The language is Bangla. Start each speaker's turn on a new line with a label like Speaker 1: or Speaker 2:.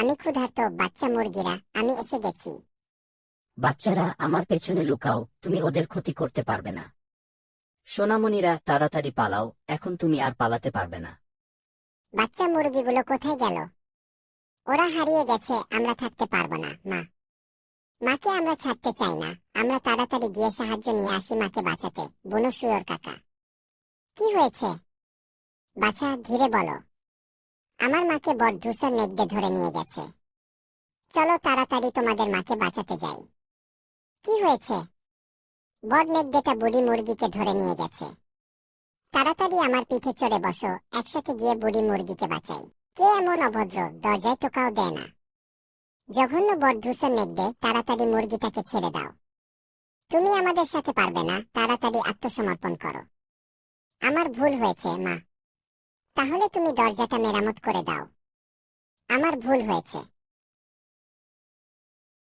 Speaker 1: আমি ক্ষুধার্ত বাচ্চা মুরগিরা, আমি এসে গেছি।
Speaker 2: বাচ্চারা, আমার পেছনে লুকাও, তুমি ওদের ক্ষতি করতে পারবে না। সোনামণিরা, তাড়াতাড়ি পালাও, এখন তুমি আর পালাতে পারবে না।
Speaker 1: বাচ্চা মুরগিগুলো কোথায় গেল? ওরা হারিয়ে গেছে, আমরা থাকতে পারবো না। মাকে আমরা ছাড়তে চাই না। আমরা তাড়াতাড়ি গিয়ে সাহায্য নিয়ে আসি মাকে বাঁচাতে। বুনো শুয়োর কাকা, কি হয়েছে? বাছা, ধীরে বলো। আমার মাকে বড়ধূসর নেকড়ে ধরে নিয়ে গেছে। চলো তাড়াতাড়ি তোমাদের মাকে বাঁচাতে যাই। কি হয়েছে? বড় নেকড়েটা বুড়ি মুরগিকে ধরে নিয়ে গেছে। তাড়াতাড়ি আমার পিঠে চড়ে বসো, একসাথে গিয়ে বুড়ি মুরগিকে বাঁচাই। কে এমন অভদ্র, দরজায় টোকাও দেয় না? জঘন্য বড়ধূসর নেকড়ে, তাড়াতাড়ি মুরগিটাকে ছেড়ে দাও। তুমি আমাদের সাথে পারবে না, তাড়াতাড়ি আত্মসমর্পণ করো। আমার ভুল হয়েছে মা। তাহলে তুমি দরজাটা মেরামত করে দাও। আমার ভুল হয়েছে।